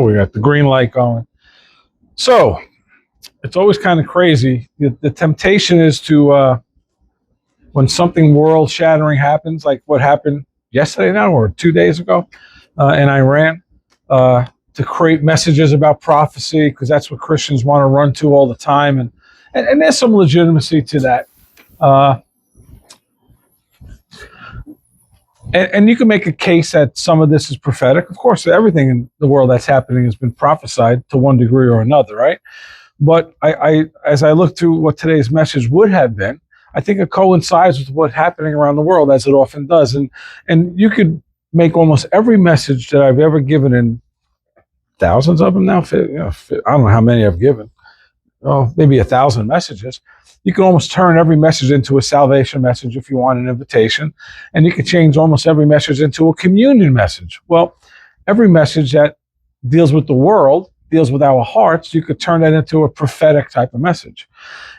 We got the green light going. So it's always kind of crazy. The temptation is to, when something world shattering happens, like what happened yesterday now or 2 days ago in Iran, to create messages about prophecy, because that's what Christians want to run to all the time. And there's some legitimacy to that. Uh, and you can make a case that some of this is prophetic. Of course, everything in the world that's happening has been prophesied to one degree or another, right? But as I look through what today's message would have been, I think it coincides with what's happening around the world, as it often does. And you could make almost every message that I've ever given, in thousands of them now. I don't know how many I've given. Oh, maybe 1,000 messages. You can almost turn every message into a salvation message if you want an invitation, and you can change almost every message into a communion message. Well, every message that deals with the world, deals with our hearts, you could turn that into a prophetic type of message.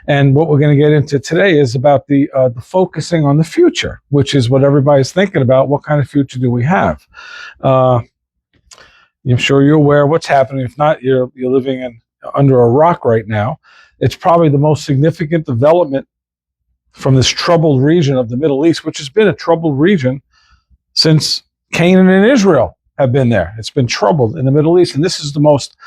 And what we're going to get into today is about the focusing on the future, which is what everybody's thinking about. What kind of future do we have? I'm sure you're aware of what's happening. If not, you're living under a rock right now. It's probably the most significant development from this troubled region of the Middle East, which has been a troubled region since Canaan and Israel have been there. It's been troubled in the Middle East, and this is the most.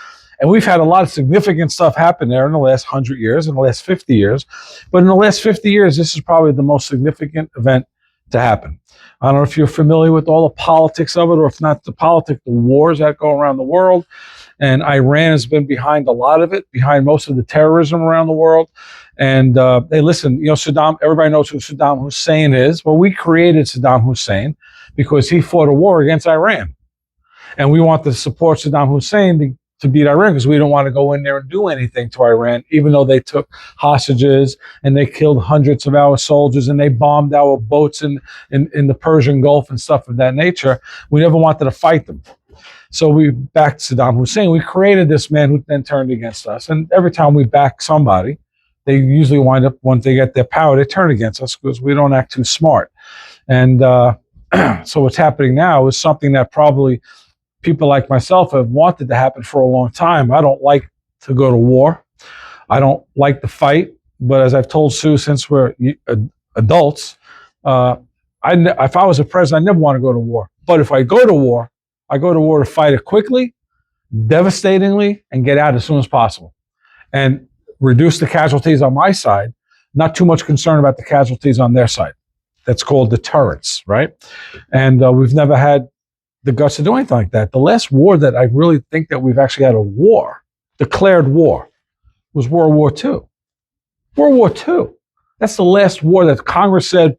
And we've had a lot of significant stuff happen there in the last 100 years, in the last 50 years. But in the last 50 years, this is probably the most significant event to happen. I don't know if you're familiar with all the politics of it, or if not the politics, the wars that go around the world. And Iran has been behind a lot of it, behind most of the terrorism around the world. And hey, listen, Saddam, everybody knows who Saddam Hussein is. Well, we created Saddam Hussein because he fought a war against Iran. And we want to support Saddam Hussein to beat Iran, because we don't want to go in there and do anything to Iran, even though they took hostages and they killed hundreds of our soldiers and they bombed our boats in the Persian Gulf and stuff of that nature. We never wanted to fight them. So we backed Saddam Hussein. We created this man who then turned against us. And every time we back somebody, they usually wind up, once they get their power, they turn against us because we don't act too smart. And so what's happening now is something that probably people like myself have wanted to happen for a long time. I don't like to go to war. I don't like to fight. But as I've told Sue, since we're adults, if I was a president, I never want to go to war. But if I go to war, I go to war to fight it quickly, devastatingly, and get out as soon as possible. And reduce the casualties on my side, not too much concern about the casualties on their side. That's called deterrence, right? And we've never had the guts to do anything like that. The last war that I really think that we've actually had a war, declared war, was World War II. World War II. That's the last war that Congress said,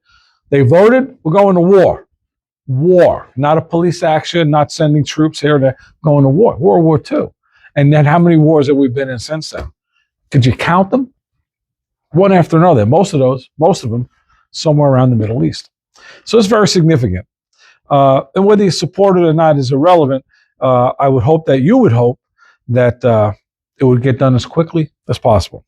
they voted, we're going to war. War, not a police action, not sending troops here to going to war. World War II. And then how many wars have we been in since then? Could you count them? One after another. Most of them, somewhere around the Middle East. So it's very significant. And whether you support it or not is irrelevant. I would hope that you would hope that it would get done as quickly as possible.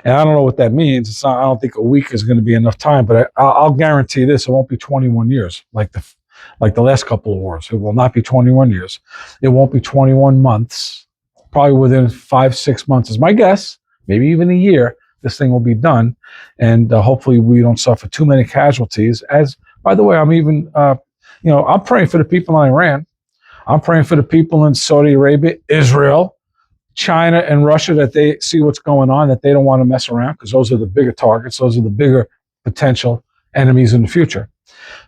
And I don't know what that means. I don't think a week is going to be enough time, but I'll guarantee this: it won't be 21 years like the last couple of wars. It will not be 21 years. It won't be 21 months. Probably within 5-6 months is my guess. Maybe even a year, this thing will be done, and hopefully we don't suffer too many casualties. As, by the way, I'm even, I'm praying for the people in Iran. I'm praying for the people in Saudi Arabia, Israel, China, and Russia, that they see what's going on, that they don't want to mess around, because those are the bigger targets. Those are the bigger potential enemies in the future.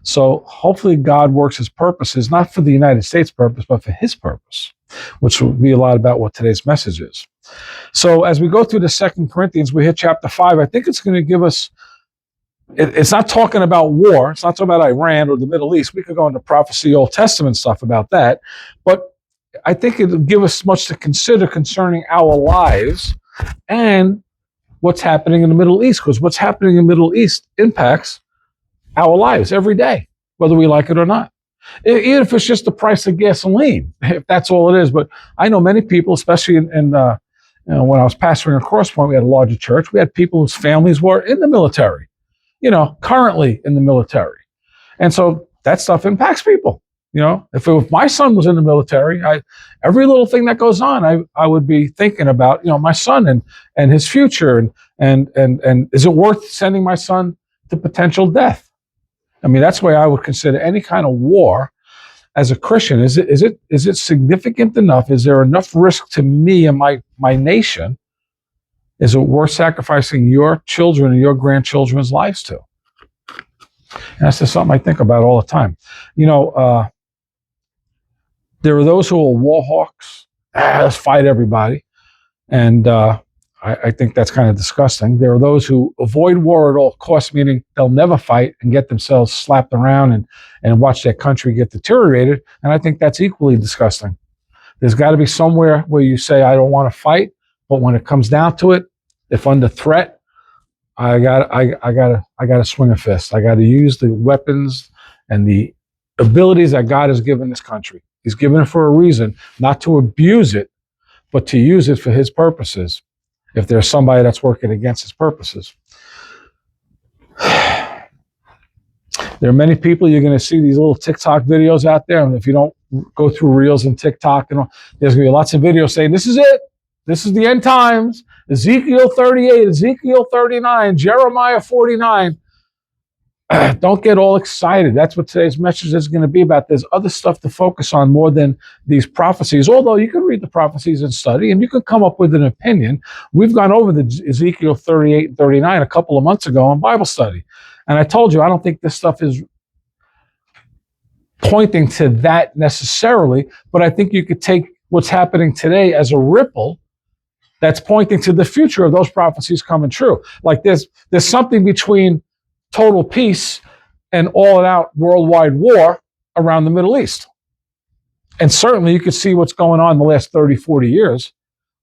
So hopefully God works his purposes, not for the United States purpose, but for his purpose, which will be a lot about what today's message is. So as we go through the 2 Corinthians, we hit chapter 5. I think it's going to give us, it's not talking about war. It's not talking about Iran or the Middle East. We could go into prophecy, Old Testament stuff about that. But I think it'll give us much to consider concerning our lives and what's happening in the Middle East, because what's happening in the Middle East impacts our lives every day, whether we like it or not. Even if it's just the price of gasoline, if that's all it is. But I know many people, especially when I was pastoring at Cross Point, we had a larger church. We had people whose families were in the military, currently in the military. And so that stuff impacts people. If my son was in the military, every little thing that goes on, I would be thinking about, my son and his future, and is it worth sending my son to potential death? I mean, that's the way I would consider any kind of war as a Christian. Is it significant enough? Is there enough risk to me and my nation? Is it worth sacrificing your children and your grandchildren's lives to? And that's just something I think about all the time. There are those who are war hawks. Let's fight everybody. And I think that's kind of disgusting. There are those who avoid war at all costs, meaning they'll never fight and get themselves slapped around and watch their country get deteriorated. And I think that's equally disgusting. There's got to be somewhere where you say, I don't want to fight, but when it comes down to it, if under threat, I got to swing a fist. I got to use the weapons and the abilities that God has given this country. He's given it for a reason, not to abuse it, but to use it for his purposes. If there's somebody that's working against his purposes. There are many people, you're going to see these little TikTok videos out there. And if you don't go through Reels and TikTok, and all, there's going to be lots of videos saying, this is it. This is the end times. Ezekiel 38, Ezekiel 39, Jeremiah 49. Don't get all excited. That's what today's message is going to be about. There's other stuff to focus on more than these prophecies, although you can read the prophecies and study, and you can come up with an opinion. We've gone over the Ezekiel 38 and 39 a couple of months ago in Bible study. And I told you, I don't think this stuff is pointing to that necessarily, but I think you could take what's happening today as a ripple that's pointing to the future of those prophecies coming true. Like there's something between total peace and all-out worldwide war around the Middle East. And certainly you could see what's going on in the last 30, 40 years,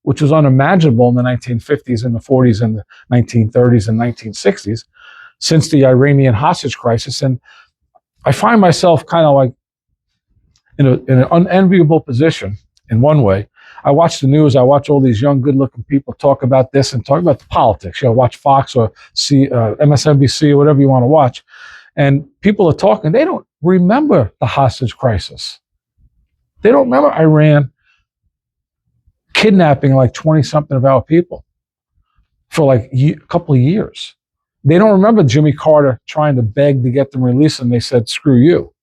which was unimaginable in the 1950s and the 40s and the 1930s and 1960s, since the Iranian hostage crisis. And I find myself kind of like in an unenviable position in one way. I watch the news. I watch all these young, good-looking people talk about this and talk about the politics. Watch Fox or MSNBC or whatever you want to watch. And people are talking. They don't remember the hostage crisis. They don't remember Iran kidnapping like 20-something of our people for like a couple of years. They don't remember Jimmy Carter trying to beg to get them released, and they said, screw you.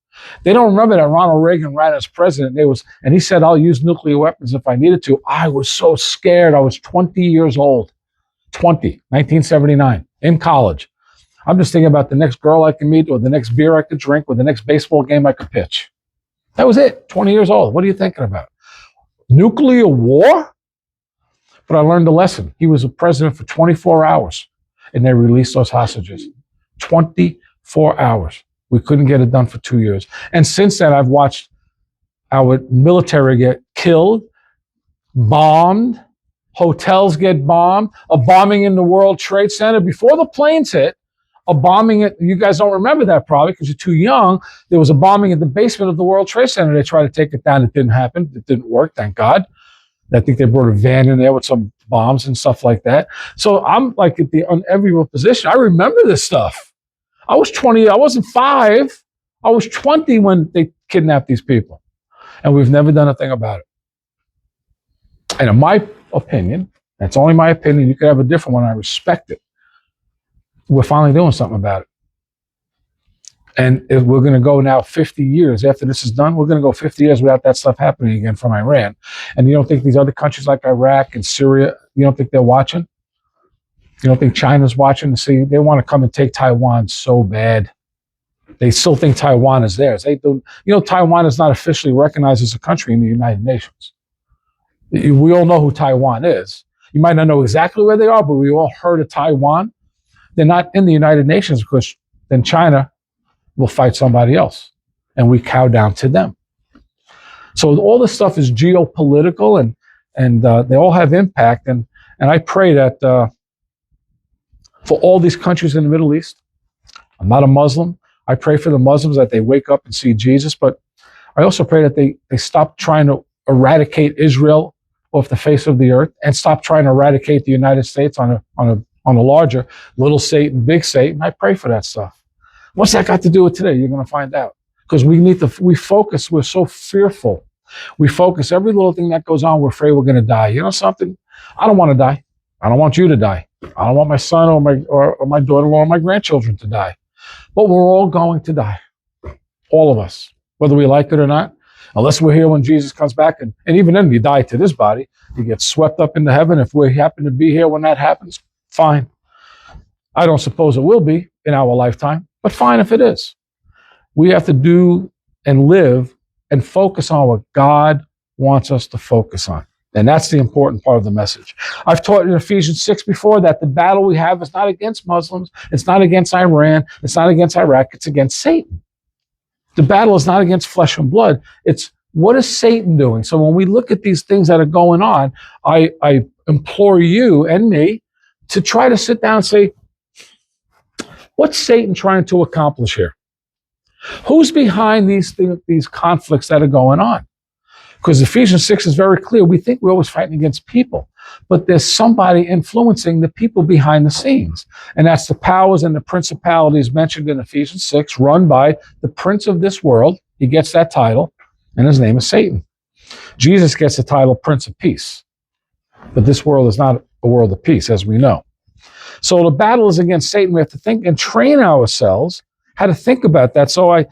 They don't remember that Ronald Reagan ran as president. And he said, I'll use nuclear weapons if I needed to. I was so scared. I was 20 years old. 1979, in college. I'm just thinking about the next girl I can meet, or the next beer I could drink, or the next baseball game I could pitch. That was it. 20 years old. What are you thinking about? Nuclear war? But I learned a lesson. He was a president for 24 hours, and they released those hostages. 24 hours. We couldn't get it done for 2 years. And since then, I've watched our military get killed, bombed, hotels get bombed, a bombing in the World Trade Center. Before the planes hit, a bombing at, you guys don't remember that probably because you're too young. There was a bombing in the basement of the World Trade Center. They tried to take it down. It didn't happen. It didn't work, thank God. I think they brought a van in there with some bombs and stuff like that. So I'm like at the unenviable position. I remember this stuff. I was 20, I wasn't 5. I was 20 when they kidnapped these people. And we've never done a thing about it. And in my opinion, that's only my opinion, you could have a different one, I respect it. We're finally doing something about it. And if we're going to go now 50 years after this is done, we're going to go 50 years without that stuff happening again from Iran. And you don't think these other countries like Iraq and Syria, you don't think they're watching? You don't think China's watching to see? They want to come and take Taiwan so bad. They still think Taiwan is theirs. They do. Taiwan is not officially recognized as a country in the United Nations. We all know who Taiwan is. You might not know exactly where they are, but we all heard of Taiwan. They're not in the United Nations because then China will fight somebody else, and we cow down to them. So all this stuff is geopolitical, and they all have impact. And I pray that for all these countries in the Middle East, I'm not a Muslim. I pray for the Muslims that they wake up and see Jesus, but I also pray that they stop trying to eradicate Israel off the face of the earth and stop trying to eradicate the United States on a larger little Satan, big Satan. I pray for that stuff. What's that got to do with today? You're going to find out. because we focus, we're so fearful. We focus every little thing that goes on, we're afraid we're going to die. You know something? I don't want to die. I don't want you to die. I don't want my son or my daughter-in-law or my grandchildren to die. But we're all going to die. All of us, whether we like it or not, unless we're here when Jesus comes back. And even then, you die to this body. You get swept up into heaven. If we happen to be here when that happens, fine. I don't suppose it will be in our lifetime, but fine if it is. We have to do and live and focus on what God wants us to focus on. And that's the important part of the message. I've taught in Ephesians 6 before that the battle we have is not against Muslims. It's not against Iran. It's not against Iraq. It's against Satan. The battle is not against flesh and blood. It's what is Satan doing? So when we look at these things that are going on, I implore you and me to try to sit down and say, what's Satan trying to accomplish here? Who's behind these conflicts that are going on? Because Ephesians 6 is very clear. We think we're always fighting against people, but there's somebody influencing the people behind the scenes. And that's the powers and the principalities mentioned in Ephesians 6, run by the prince of this world. He gets that title, and his name is Satan. Jesus gets the title Prince of Peace. But this world is not a world of peace, as we know. So the battle is against Satan. We have to think and train ourselves how to think about that. So I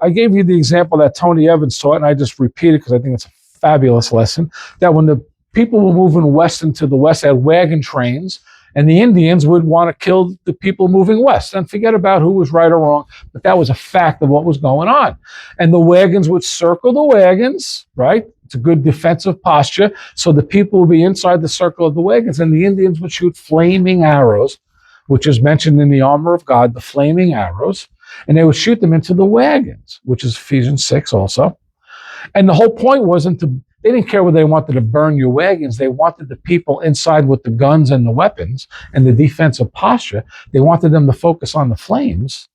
gave you the example that Tony Evans taught, and I just repeat it because I think it's a fabulous lesson, that when the people were moving west into the west, they had wagon trains, and the Indians would want to kill the people moving west. And forget about who was right or wrong, but that was a fact of what was going on. And the wagons would circle the wagons, right? It's a good defensive posture. So the people would be inside the circle of the wagons, and the Indians would shoot flaming arrows, which is mentioned in the armor of God, the flaming arrows, and they would shoot them into the wagons, which is Ephesians 6 also. And the whole point wasn't they didn't care whether they wanted to burn your wagons. They wanted the people inside with the guns and the weapons and the defensive posture. They wanted them to focus on the flames.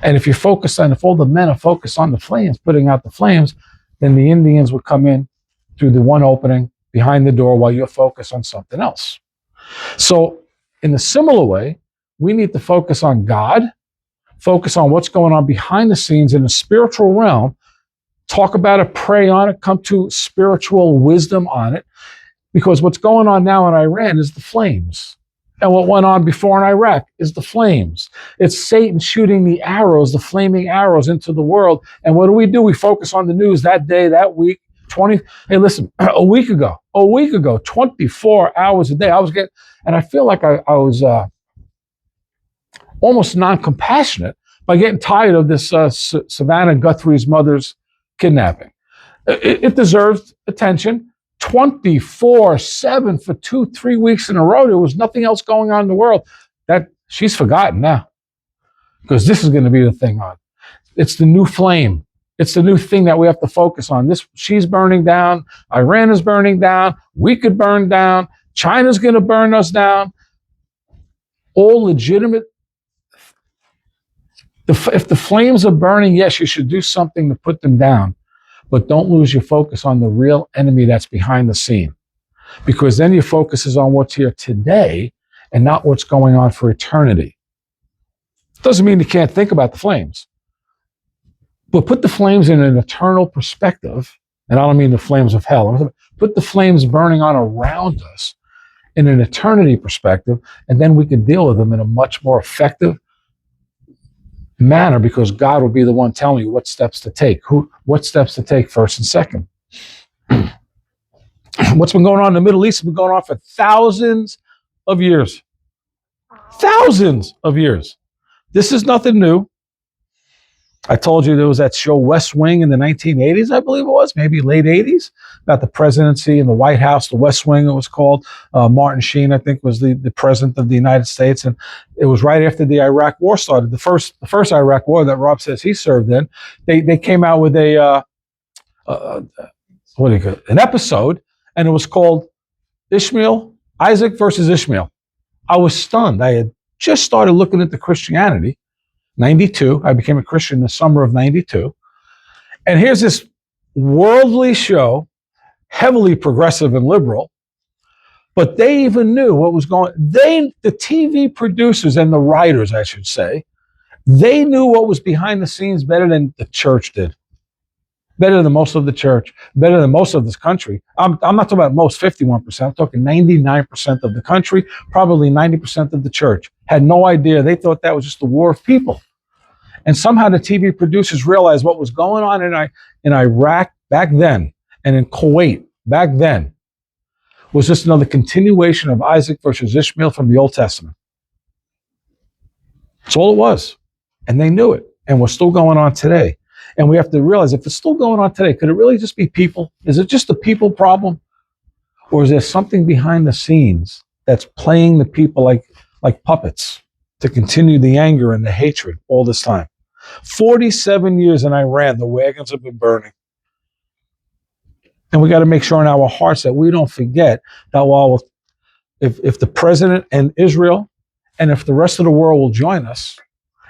And if all the men are focused on the flames, putting out the flames, then the Indians would come in through the one opening behind the door while you're focused on something else. So in a similar way, we need to focus on God, focus on what's going on behind the scenes in the spiritual realm, talk about it, pray on it, come to spiritual wisdom on it, because what's going on now in Iran is the flames. And what went on before in Iraq is the flames. It's Satan shooting the arrows, the flaming arrows into the world. And what do? We focus on the news that day, that week, hey, listen, a week ago, 24 hours a day, and I feel like I was almost non-compassionate by getting tired of this Savannah Guthrie's mother's kidnapping. It deserves attention 24/7 for 2-3 weeks in a row. There was nothing else going on in the world. That she's forgotten now, because this is going to be the thing on. It's the new flame. It's the new thing that we have to focus on. She's burning down. Iran is burning down. We could burn down. China's going to burn us down. All legitimate. If the flames are burning, yes, you should do something to put them down. But don't lose your focus on the real enemy that's behind the scene. Because then your focus is on what's here today and not what's going on for eternity. Doesn't mean you can't think about the flames. But put the flames in an eternal perspective, and I don't mean the flames of hell. Put the flames burning on around us in an eternity perspective, and then we can deal with them in a much more effective manner, because God will be the one telling you what steps to take, what steps to take first and second. What's been going on in the Middle East has been going on for thousands of years. Thousands of years. This is nothing new. I told you there was that show West Wing in the 1980s, I believe it was, maybe late 80s, about the presidency and the White House, the West Wing it was called. Martin Sheen, I think, was the president of the United States. And it was right after the Iraq War started. The first Iraq War that Rob says he served in, they came out with an episode, and it was called Isaac versus Ishmael. I was stunned. I had just started looking into Christianity. 92. I became a Christian in the summer of 92. And here's this worldly show, heavily progressive and liberal, but they even knew what was going on. The TV producers and the writers, I should say, They knew what was behind the scenes better than the church did. Better than most of the church, better than most of this country. I'm not talking about most, 51%. I'm talking 99% of the country, probably 90% of the church. Had no idea. They thought that was just a war of people. And somehow the TV producers realized what was going on in Iraq back then and in Kuwait back then was just another continuation of Isaac versus Ishmael from the Old Testament. That's all it was. And they knew it. And we're still going on today. And we have to realize, if it's still going on today, could it really just be people? Is it just a people problem? Or is there something behind the scenes that's playing the people like puppets to continue the anger and the hatred all this time? 47 years in Iran, the wagons have been burning. And we got to make sure in our hearts that we don't forget that while if the president and Israel and if the rest of the world will join us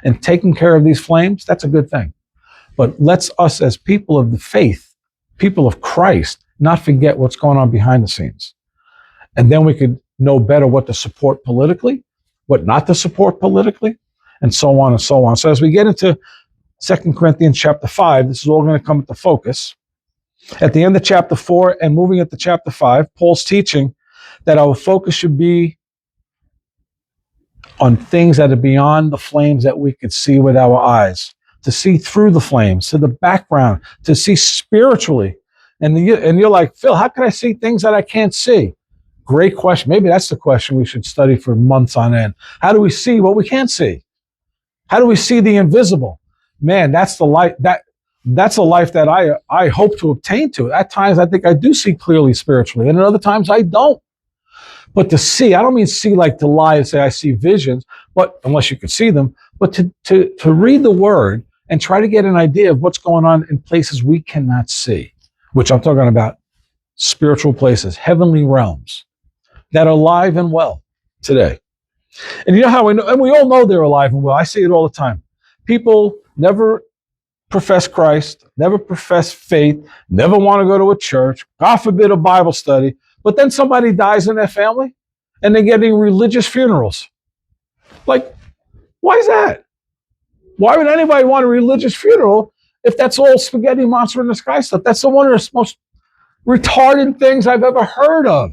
in taking care of these flames, that's a good thing. But let's us as people of the faith, people of Christ, not forget what's going on behind the scenes. And then we could know better what to support politically, what not to support politically, and so on and so on. So as we get into 2 Corinthians chapter 5, this is all going to come into focus. At the end of chapter 4 and moving into chapter 5, Paul's teaching that our focus should be on things that are beyond the flames that we could see with our eyes, to see through the flames, to the background, to see spiritually. And you're like, Phil, how can I see things that I can't see? Great question. Maybe that's the question we should study for months on end. How do we see what we can't see? How do we see the invisible? Man, that's the life that's a life that I hope to obtain to. At times I think I do see clearly spiritually, and at other times I don't. But to see, I don't mean see like to lie and say I see visions, but unless you can see them, but to read the word and try to get an idea of what's going on in places we cannot see, which I'm talking about spiritual places, heavenly realms that are alive and well today. And you know how we know, and we all know they're alive and well. I see it all the time. People never profess Christ, never profess faith, never want to go to a church, God forbid a Bible study, but then somebody dies in their family and they're getting religious funerals. Like, why is that? Why would anybody want a religious funeral if that's all spaghetti monster in the sky stuff? That's one of the most retarded things I've ever heard of,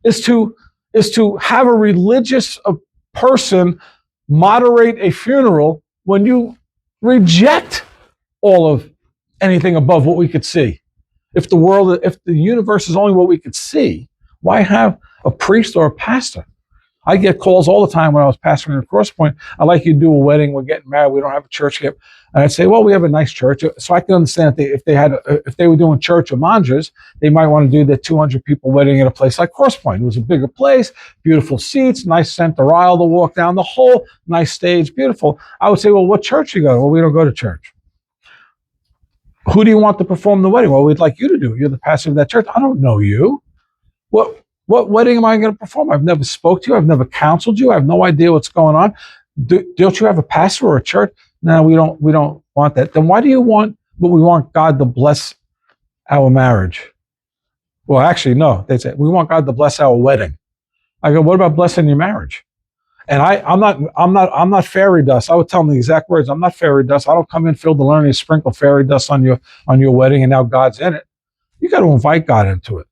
is to have a religious person moderate a funeral when you reject all of anything above what we could see. If the universe is only what we could see, why have a priest or a pastor? I get calls all the time when I was pastoring at Cross Point. I'd like you to do a wedding. We're getting married. We don't have a church yet. And I'd say, well, we have a nice church. So I can understand if they were doing church or manjas, they might want to do their 200 people wedding at a place like Cross Point. It was a bigger place, beautiful seats, nice center aisle to walk down the whole, nice stage, beautiful. I would say, well, what church you go to? Well, we don't go to church. Who do you want to perform the wedding? Well, we'd like you to do it. You're the pastor of that church. I don't know you. What wedding am I going to perform? I've never spoke to you. I've never counseled you. I have no idea what's going on. Don't you have a pastor or a church? No, we don't want that. Then why do you want, but we want God to bless our marriage? Well, actually, no. They say, we want God to bless our wedding. I go, what about blessing your marriage? And I'm not fairy dust. I would tell them the exact words. I'm not fairy dust. I don't come in, fill the learning, sprinkle fairy dust on your wedding, and now God's in it. You got to invite God into it.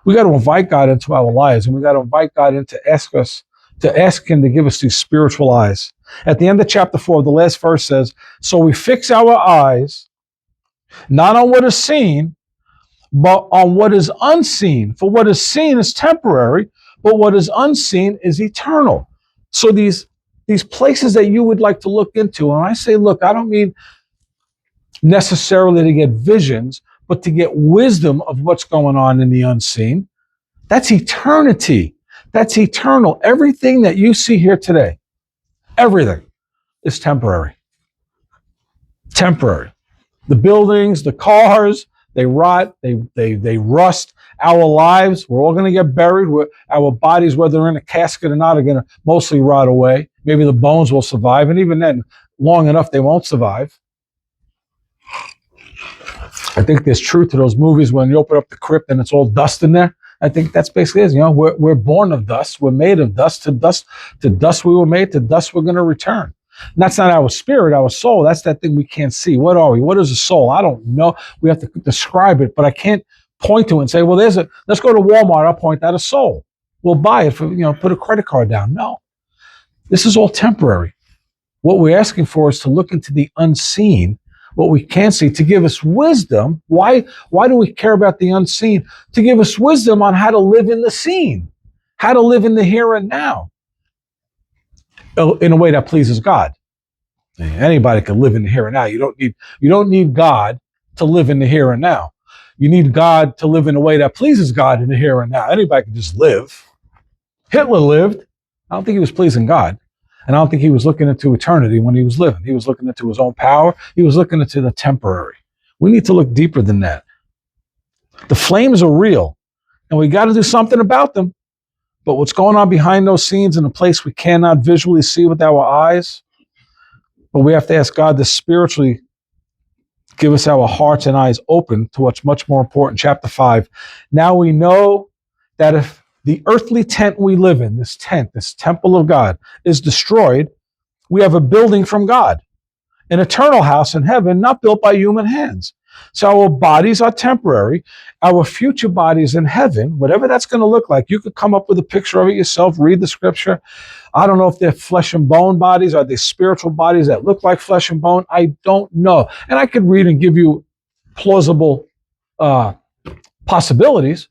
We got to invite God into our lives, and we got to invite God in to ask Him to give us these spiritual eyes. At the end of chapter 4, the last verse says, so we fix our eyes not on what is seen, but on what is unseen. For what is seen is temporary, but what is unseen is eternal. So these places that you would like to look into, and I say, look, I don't mean necessarily to get visions, but to get wisdom of what's going on in the unseen. That's eternity. That's eternal. Everything that you see here today, everything is temporary. Temporary. The buildings, the cars, they rot, they rust. Our lives, we're all going to get buried. Our bodies, whether they're in a casket or not, are going to mostly rot away. Maybe the bones will survive, and even then, long enough, they won't survive. I think there's truth to those movies when you open up the crypt and it's all dust in there. I think that's basically it. You know, we're born of dust. We're made of dust. To dust we were made. To dust we're going to return. And that's not our spirit, our soul. That's that thing we can't see. What are we? What is a soul? I don't know. We have to describe it, but I can't point to it and say, well, let's go to Walmart. I'll point out a soul. We'll buy it for, put a credit card down. No, this is all temporary. What we're asking for is to look into the unseen, what we can't see, to give us wisdom. Why do we care about the unseen? To give us wisdom on how to live in the seen, how to live in the here and now in a way that pleases God. Anybody can live in the here and now. You don't need God to live in the here and now. You need God to live in a way that pleases God in the here and now. Anybody can just live. Hitler lived. I don't think he was pleasing God. And I don't think he was looking into eternity when he was living. He was looking into his own power. He was looking into the temporary. We need to look deeper than that. The flames are real, and we got to do something about them. But what's going on behind those scenes in a place we cannot visually see with our eyes, but we have to ask God to spiritually give us our hearts and eyes open to what's much more important. Chapter 5. Now we know that if the earthly tent we live in, this tent, this temple of God, is destroyed, we have a building from God, an eternal house in heaven, not built by human hands. So our bodies are temporary. Our future bodies in heaven, whatever that's going to look like, you could come up with a picture of it yourself, read the scripture. I don't know if they're flesh and bone bodies. Are they spiritual bodies that look like flesh and bone? I don't know. And I could read and give you plausible possibilities,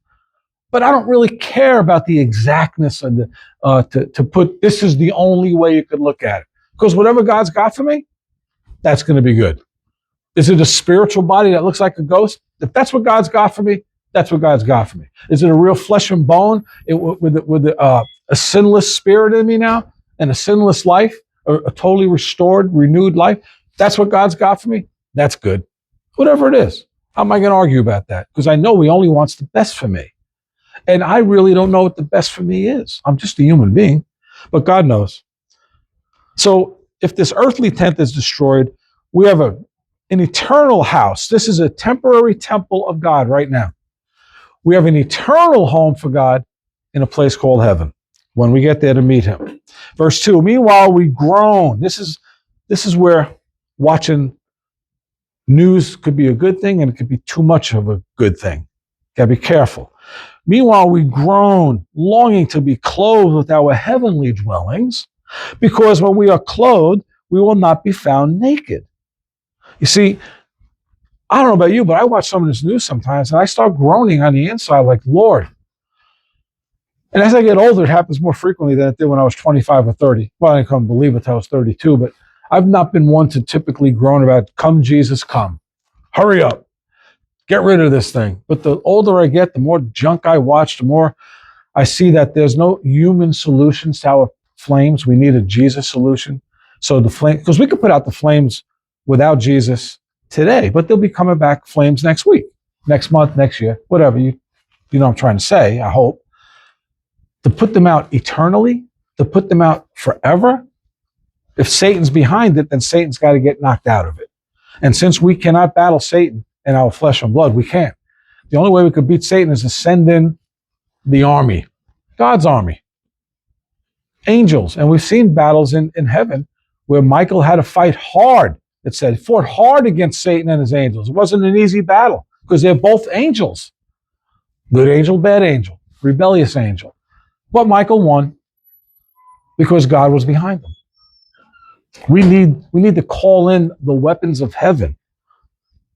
but I don't really care about the exactness of to put this is the only way you could look at it. Because whatever God's got for me, that's going to be good. Is it a spiritual body that looks like a ghost? If that's what God's got for me, that's what God's got for me. Is it a real flesh and bone with a sinless spirit in me now and a sinless life, a totally restored, renewed life? That's what God's got for me. That's good. Whatever it is. How am I going to argue about that? Because I know He only wants the best for me. And I really don't know what the best for me is. I'm just a human being, but God knows. So if this earthly tent is destroyed, we have an eternal house. This is a temporary temple of God right now. We have an eternal home for God in a place called heaven when we get there to meet Him. Verse 2, meanwhile we groan. This is where watching news could be a good thing and it could be too much of a good thing. Gotta be careful. Meanwhile we groan, longing to be clothed with our heavenly dwellings, because when we are clothed, we will not be found naked. You see, I don't know about you, but I watch some of this news sometimes and I start groaning on the inside like, Lord. And as I get older, it happens more frequently than it did when I was 25 or 30. Well, I couldn't believe it until I was 32, but I've not been one to typically groan about, come Jesus, come. Hurry up. Get rid of this thing. But the older I get, the more junk I watch, the more I see that there's no human solutions to our flames. We need a Jesus solution. So the flame, because we could put out the flames without Jesus today, but they'll be coming back flames next week, next month, next year, whatever you know what I'm trying to say, I hope. To put them out eternally, to put them out forever, if Satan's behind it, then Satan's got to get knocked out of it. And since we cannot battle Satan in our flesh and blood, we can't. The only way we could beat Satan is to send in the army, God's army, angels. And we've seen battles in heaven where Michael had to fight hard. It said he fought hard against Satan and his angels. It wasn't an easy battle because they're both angels. Good angel, bad angel, rebellious angel. But Michael won because God was behind them. We need to call in the weapons of heaven.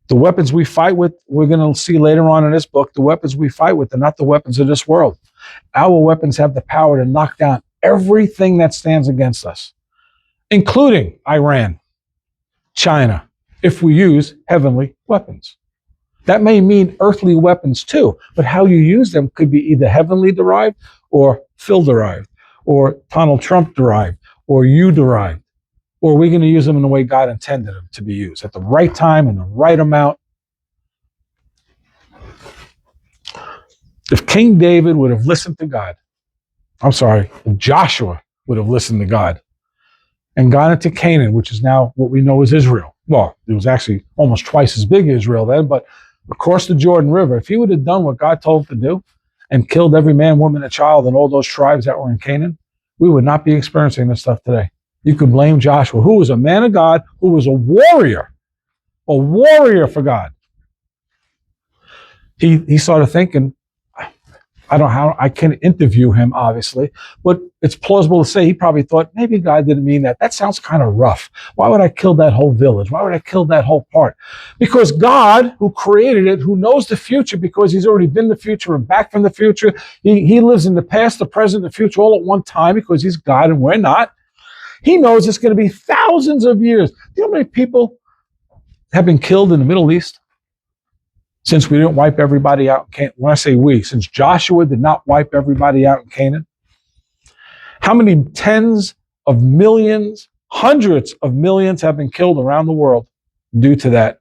The weapons we fight with, we're going to see later on in this book, the weapons we fight with are not the weapons of this world. Our weapons have the power to knock down everything that stands against us, including Iran, China, if we use heavenly weapons. That may mean earthly weapons too, but how you use them could be either heavenly derived or Phil derived or Donald Trump derived or you derived. Or are we going to use them in the way God intended them to be used at the right time and the right amount? If King David would have listened to God, if Joshua would have listened to God and gone into Canaan, which is now what we know as Israel. Well, it was actually almost twice as big as Israel then, but across the Jordan River, if he would have done what God told him to do and killed every man, woman, and child and all those tribes that were in Canaan, we would not be experiencing this stuff today. You could blame Joshua, who was a man of God, who was a warrior for God. He started thinking, I don't know how I can interview him, obviously, but it's plausible to say he probably thought maybe God didn't mean that. That sounds kind of rough. Why would I kill that whole village? Why would I kill that whole part? Because God, who created it, who knows the future because he's already been the future and back from the future, he lives in the past, the present, the future all at one time because he's God and we're not. He knows it's going to be thousands of years. Do you know how many people have been killed in the Middle East? Since we didn't wipe everybody out, when I say we, since Joshua did not wipe everybody out in Canaan, how many tens of millions, hundreds of millions have been killed around the world due to that?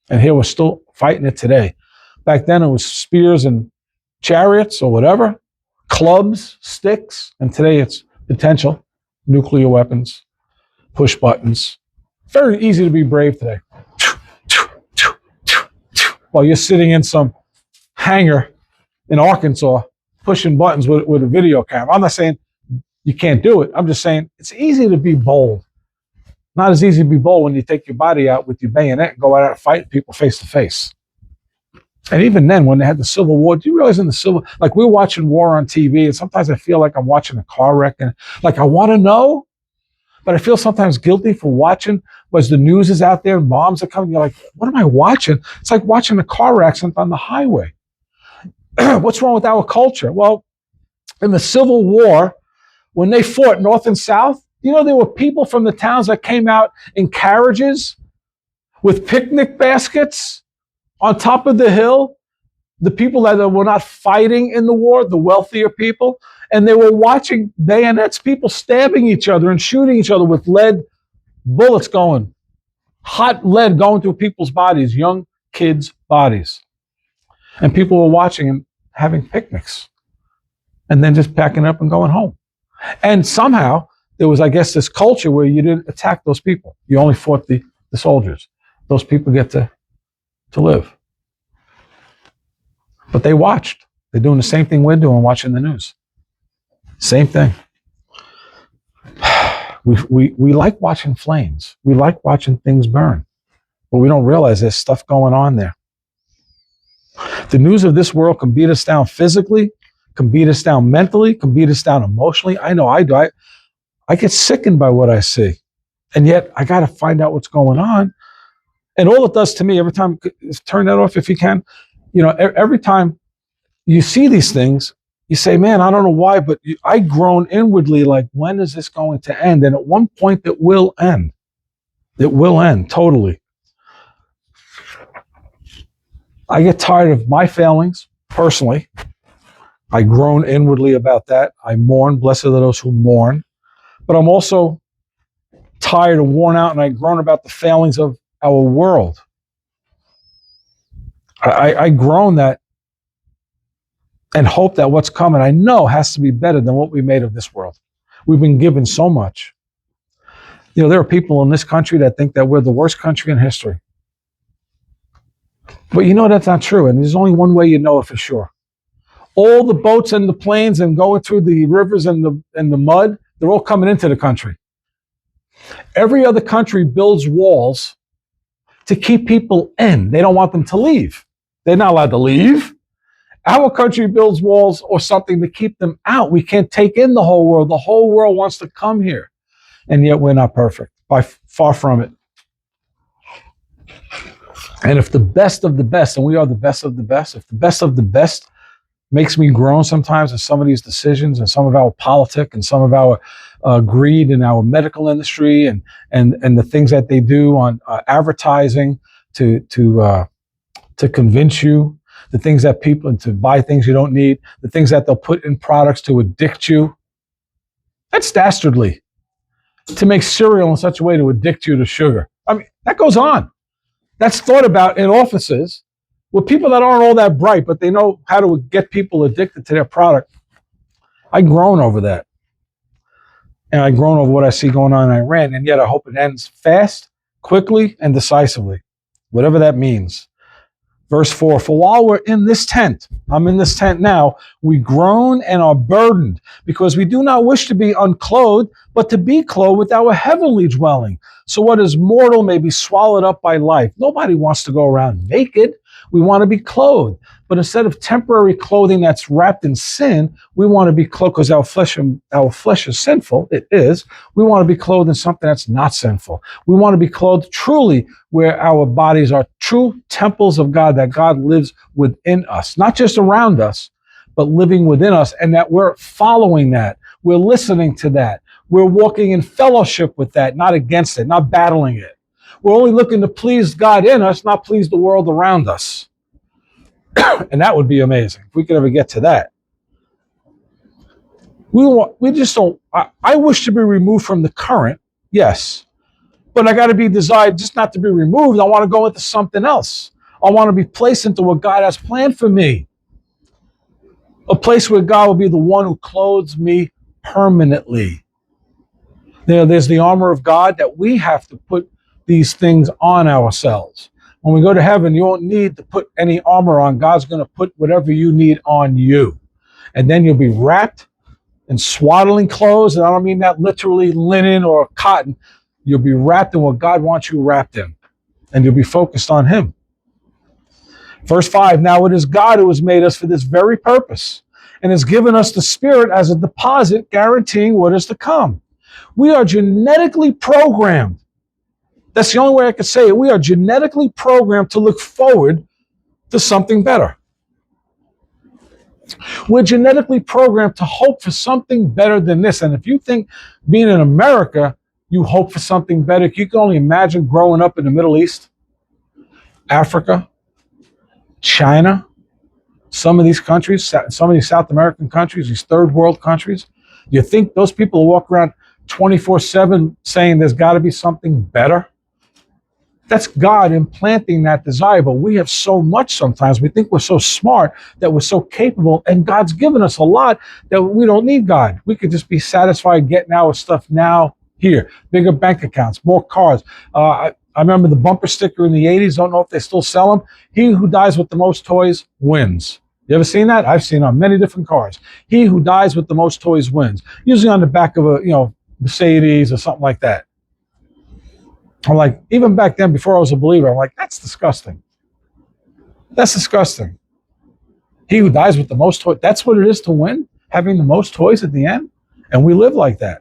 And here we're still fighting it today. Back then it was spears and chariots or whatever, clubs, sticks, and today it's potential, nuclear weapons, push buttons. Very easy to be brave today. While you're sitting in some hangar in Arkansas pushing buttons with a video camera. I'm not saying you can't do it. I'm just saying it's easy to be bold. Not as easy to be bold when you take your body out with your bayonet and go out and fight people face to face. And even then, when they had the Civil War, do you realize in the Civil, like we're watching war on TV, and sometimes I feel like I'm watching a car wreck, and like I want to know, but I feel sometimes guilty for watching. As the news is out there and bombs are coming, you're like, what am I watching? It's like watching a car accident on the highway. What's wrong with our culture? Well, in the Civil War, when they fought North and South, you know, there were people from the towns that came out in carriages with picnic baskets on top of the hill. The people that were not fighting in the war, the wealthier people, and they were watching bayonets, people stabbing each other and shooting each other with lead bullets going, hot lead going through people's bodies, young kids' bodies. And people were watching and having picnics and then just packing up and going home. And somehow there was, I guess, this culture where you didn't attack those people. You only fought the soldiers. Those people get to live. But they watched. They're doing the same thing we're doing, watching the news. Same thing. We like watching flames. We like watching things burn. But we don't realize there's stuff going on there. The news of this world can beat us down physically, can beat us down mentally, can beat us down emotionally. I know I do. I get sickened by what I see. And yet I got to find out what's going on. And all it does to me, every time, turn that off if you can, you know, every time you see these things, you say, man, I don't know why, but I groan inwardly like, when is this going to end? And at one point it will end. It will end totally. I get tired of my failings personally. I groan inwardly about that. I mourn. Blessed are those who mourn. But I'm also tired and worn out, and I groan about the failings of our world. I groan that and hope that what's coming, I know, has to be better than what we made of this world. We've been given so much. You know, there are people in this country that think that we're the worst country in history. But you know that's not true, and there's only one way you know it for sure. All the boats and the planes and going through the rivers and the mud, they're all coming into the country. Every other country builds walls to keep people in. They don't want them to leave. They're not allowed to leave. Our country builds walls or something to keep them out. We can't take in the whole world. The whole world wants to come here. And yet we're not perfect, by far from it. And if the best of the best, and we are the best of the best, if the best of the best makes me groan sometimes in some of these decisions and some of our politics and some of our greed in our medical industry and the things that they do on advertising to convince you, the things that people, and to buy things you don't need, the things that they'll put in products to addict you. That's dastardly. To make cereal in such a way to addict you to sugar. I mean, that goes on. That's thought about in offices with people that aren't all that bright, but they know how to get people addicted to their product. I groan over that. And I groan over what I see going on in Iran, and yet I hope it ends fast, quickly, and decisively, whatever that means. Verse 4, for while we're in this tent, I'm in this tent now, we groan and are burdened, because we do not wish to be unclothed, but to be clothed with our heavenly dwelling. So what is mortal may be swallowed up by life. Nobody wants to go around naked. We want to be clothed. But instead of temporary clothing that's wrapped in sin, we want to be clothed, because our flesh is sinful. It is. We want to be clothed in something that's not sinful. We want to be clothed truly where our bodies are true temples of God, that God lives within us, not just around us, but living within us, and that we're following that. We're listening to that. We're walking in fellowship with that, not against it, not battling it. We're only looking to please God in us, not please the world around us. And that would be amazing if we could ever get to that. We just don't. I wish to be removed from the current, yes, but I got to be desired just not to be removed. I want to go into something else. I want to be placed into what God has planned for me. A place where God will be the one who clothes me permanently. There's the armor of God that we have to put these things on ourselves. When we go to heaven, you won't need to put any armor on. God's going to put whatever you need on you. And then you'll be wrapped in swaddling clothes. And I don't mean that literally linen or cotton. You'll be wrapped in what God wants you wrapped in. And you'll be focused on Him. Verse 5, now it is God who has made us for this very purpose and has given us the Spirit as a deposit guaranteeing what is to come. We are genetically programmed. That's the only way I could say it. We are genetically programmed to look forward to something better. We're genetically programmed to hope for something better than this. And if you think being in America, you hope for something better, you can only imagine growing up in the Middle East, Africa, China, some of these countries, some of these South American countries, these third world countries. You think those people walk around 24/7 saying there's got to be something better? That's God implanting that desire. But we have so much sometimes. We think we're so smart, that we're so capable, and God's given us a lot that we don't need God. We could just be satisfied getting our stuff now, here. Bigger bank accounts, more cars. I remember the bumper sticker in the 80s. Don't know if they still sell them. He who dies with the most toys wins. You ever seen that? I've seen it on many different cars. He who dies with the most toys wins. Usually on the back of a Mercedes or something like that. I'm like, even back then, before I was a believer, I'm like, that's disgusting. That's disgusting. He who dies with the most toys, that's what it is to win? Having the most toys at the end? And we live like that.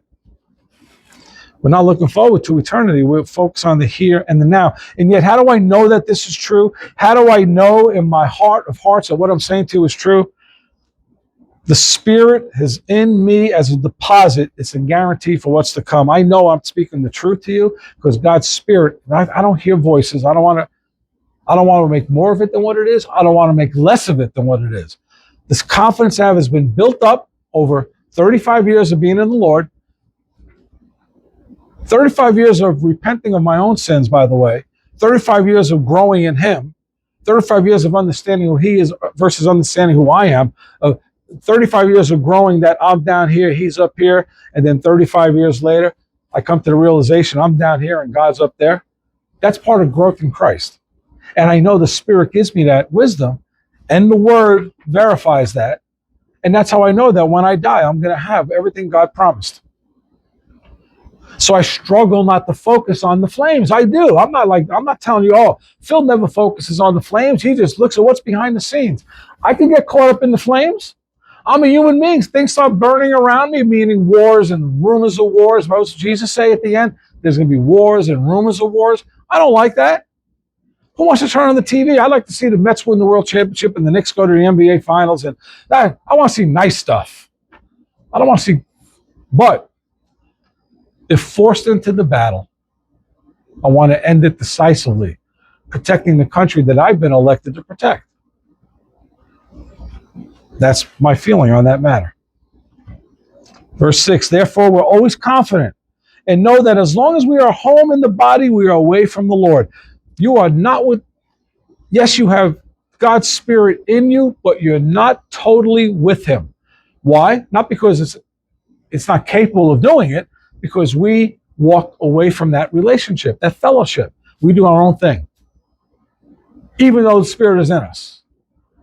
We're not looking forward to eternity. We're focused on the here and the now. And yet, how do I know that this is true? How do I know in my heart of hearts that what I'm saying to you is true? The Spirit is in me as a deposit. It's a guarantee for what's to come. I know I'm speaking the truth to you because God's Spirit, I don't hear voices. I don't want to make more of it than what it is. I don't want to make less of it than what it is. This confidence I have has been built up over 35 years of being in the Lord. 35 years of repenting of my own sins, by the way. 35 years of growing in Him. 35 years of understanding who He is versus understanding who I am. 35 years of growing that I'm down here, He's up here, and then 35 years later, I come to the realization I'm down here and God's up there. That's part of growth in Christ. And I know the Spirit gives me that wisdom, and the Word verifies that. And that's how I know that when I die, I'm going to have everything God promised. So I struggle not to focus on the flames. I do. I'm not telling you, oh, Phil never focuses on the flames. He just looks at what's behind the scenes. I can get caught up in the flames. I'm a human being. Things start burning around me, meaning wars and rumors of wars. What does Jesus say at the end? There's going to be wars and rumors of wars. I don't like that. Who wants to turn on the TV? I like to see the Mets win the World Championship and the Knicks go to the NBA Finals. And I want to see nice stuff. I don't want to see, but if forced into the battle, I want to end it decisively, protecting the country that I've been elected to protect. That's my feeling on that matter. Verse 6, therefore we're always confident and know that as long as we are home in the body, we are away from the Lord. You are not yes, you have God's Spirit in you, but you're not totally with Him. Why? Not because it's not capable of doing it, because we walk away from that relationship, that fellowship. We do our own thing. even though the Spirit is in us.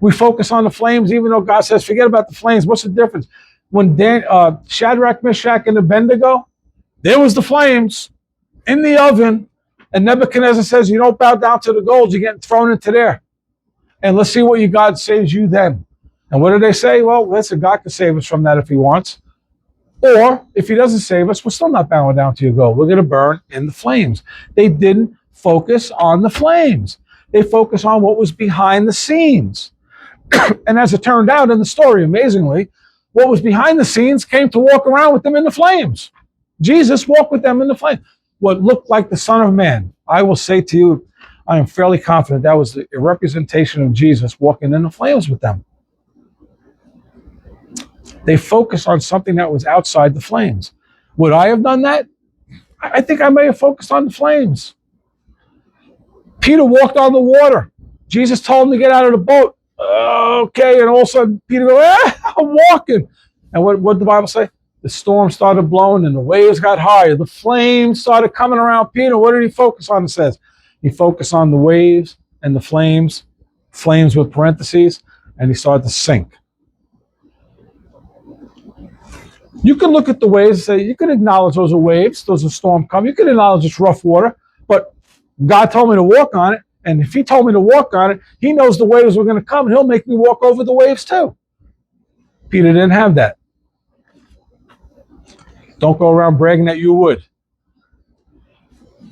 We focus on the flames, even though God says, forget about the flames. What's the difference? When Shadrach, Meshach, and Abednego, there was the flames in the oven, and Nebuchadnezzar says, you don't bow down to the gold, you're getting thrown into there. And let's see what God saves you then. And what did they say? Well, listen, God can save us from that if he wants. Or if he doesn't save us, we're still not bowing down to your gold. We're going to burn in the flames. They didn't focus on the flames. They focused on what was behind the scenes. And as it turned out in the story, amazingly, what was behind the scenes came to walk around with them in the flames. Jesus walked with them in the flames. What looked like the Son of Man, I will say to you, I am fairly confident that was a representation of Jesus walking in the flames with them. They focused on something that was outside the flames. Would I have done that? I think I may have focused on the flames. Peter walked on the water. Jesus told him to get out of the boat. Okay, and all of a sudden Peter goes, I'm walking. And what did the Bible say? The storm started blowing and the waves got higher. The flames started coming around Peter. What did he focus on? It says he focused on the waves and the flames with parentheses, and he started to sink. You can look at the waves and say, you can acknowledge those are waves, those are storm coming. You can acknowledge it's rough water, but God told me to walk on it. And if he told me to walk on it, he knows the waves were going to come, and he'll make me walk over the waves too. Peter didn't have that. Don't go around bragging that you would.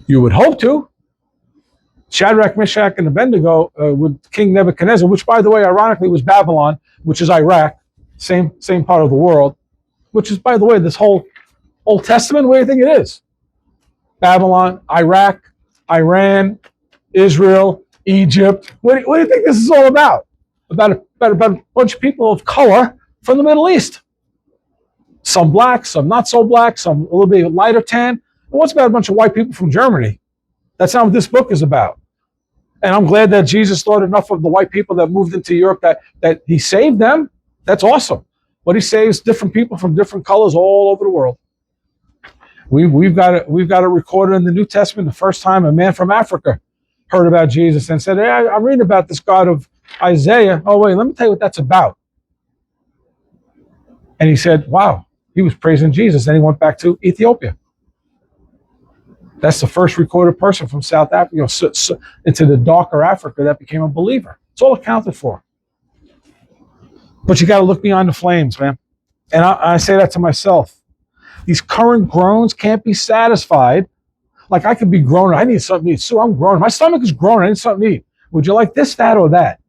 You would hope to. Shadrach, Meshach, and Abednego with King Nebuchadnezzar, which, by the way, ironically was Babylon, which is Iraq, same part of the world, which is, by the way, this whole Old Testament, what do you think it is? Babylon, Iraq, Iran, Israel, Egypt. What do you think this is all about? About a bunch of people of color from the Middle East. Some black, some not so black, some a little bit lighter tan. And what's about a bunch of white people from Germany? That's not what this book is about. And I'm glad that Jesus thought enough of the white people that moved into Europe that he saved them. That's awesome. But he saves different people from different colors all over the world. We've got it recorded in the New Testament the first time a man from Africa heard about Jesus and said, hey, I'm reading about this God of Isaiah. Oh, wait, let me tell you what that's about. And he said, wow, he was praising Jesus. Then he went back to Ethiopia. That's the first recorded person from South Africa into the darker Africa that became a believer. It's all accounted for. But you got to look beyond the flames, man. And I say that to myself. These current groans can't be satisfied. Like I could be groaning. I need something to eat. So I'm groaning. My stomach is groaning. I need something to eat. Would you like this, that, or that?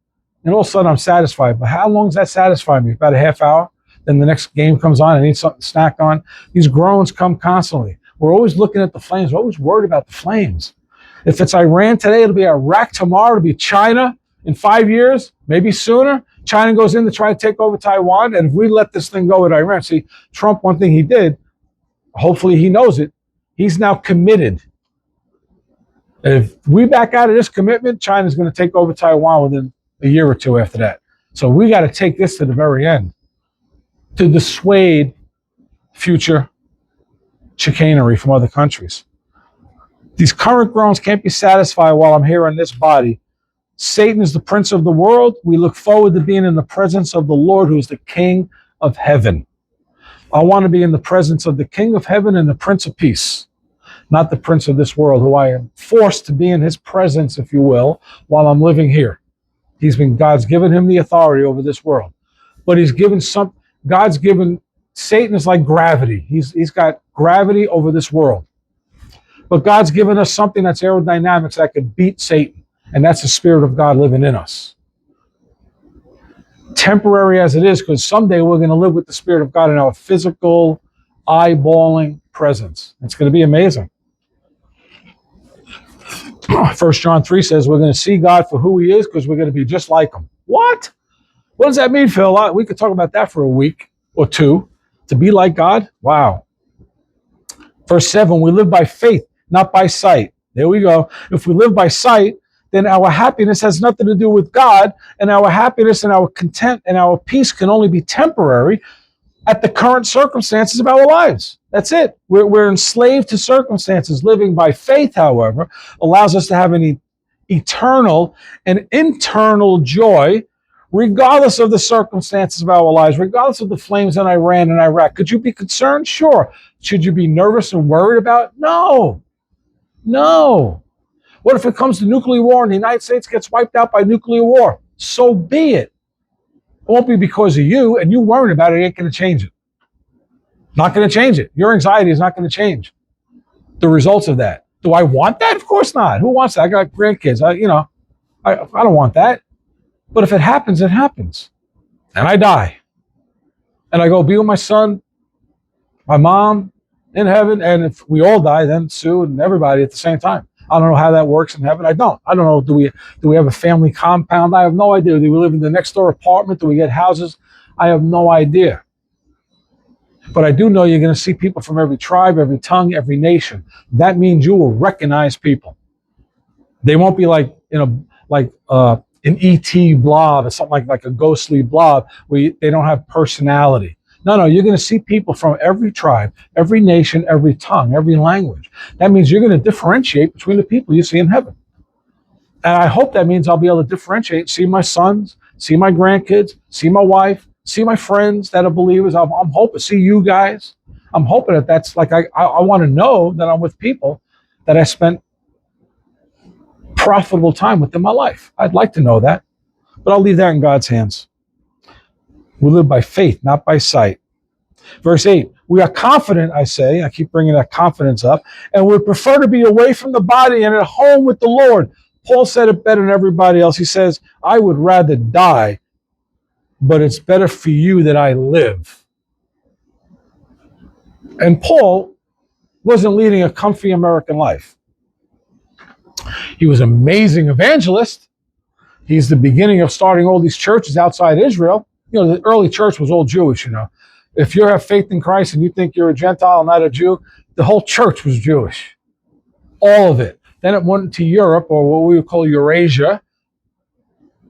And all of a sudden I'm satisfied. But how long does that satisfy me? About a half hour? Then the next game comes on. I need something to snack on. These groans come constantly. We're always looking at the flames. We're always worried about the flames. If it's Iran today, it'll be Iraq tomorrow. It'll be China in 5 years, maybe sooner. China goes in to try to take over Taiwan. And if we let this thing go with Iran, see, Trump, one thing he did, hopefully he knows it, he's now committed. If we back out of this commitment, China's going to take over Taiwan within a year or two after that. So we got to take this to the very end to dissuade future chicanery from other countries. These current groans can't be satisfied while I'm here in this body. Satan is the prince of the world. We look forward to being in the presence of the Lord, who is the King of heaven. I want to be in the presence of the King of heaven and the Prince of Peace, not the prince of this world, who I am forced to be in his presence, if you will, while I'm living here. God's given him the authority over this world. But God's given, Satan is like gravity. He's got gravity over this world. But God's given us something that's aerodynamics that could beat Satan. And that's the Spirit of God living in us. Temporary as it is, because someday we're going to live with the Spirit of God in our physical, eyeballing presence. It's going to be amazing. 1 John 3 says we're going to see God for who he is because we're going to be just like him. What? What does that mean, Phil? We could talk about that for a week or two. To be like God? Wow. Verse 7, we live by faith, not by sight. There we go. If we live by sight, then our happiness has nothing to do with God, and our happiness and our content and our peace can only be temporary at the current circumstances of our lives. That's it. We're enslaved to circumstances. Living by faith, however, allows us to have an eternal and internal joy, regardless of the circumstances of our lives, regardless of the flames in Iran and Iraq. Could you be concerned? Sure. Should you be nervous and worried about it? No. No. What if it comes to nuclear war and the United States gets wiped out by nuclear war? So be it. It won't be because of you, and you worrying about it ain't going to change it. Not going to change it. Your anxiety is not going to change the results of that. Do I want that? Of course not. Who wants that? I got grandkids. I don't want that. But if it happens, it happens. And I die. And I go be with my son, my mom in heaven. And if we all die, then Sue and everybody at the same time. I don't know how that works in heaven. I don't know. Do we have a family compound? I have no idea. Do we live in the next door apartment? Do we get houses? I have no idea. But I do know you're going to see people from every tribe, every tongue, every nation. That means you will recognize people. They won't be like an ET blob or something like a ghostly blob where they don't have personality. No, you're going to see people from every tribe, every nation, every tongue, every language. That means you're going to differentiate between the people you see in heaven. And I hope that means I'll be able to differentiate, see my sons, see my grandkids, see my wife, see my friends that are believers. I'm hoping, see you guys. I'm hoping that's like, I want to know that I'm with people that I spent profitable time with in my life. I'd like to know that, but I'll leave that in God's hands. We live by faith, not by sight. Verse 8, we are confident, I say, I keep bringing that confidence up, and would prefer to be away from the body and at home with the Lord. Paul said it better than everybody else. He says, I would rather die, but it's better for you that I live. And Paul wasn't leading a comfy American life. He was an amazing evangelist. He's the beginning of starting all these churches outside Israel. The early church was all Jewish, If you have faith in Christ and you think you're a Gentile, not a Jew, the whole church was Jewish. All of it. Then it went to Europe, or what we would call Eurasia,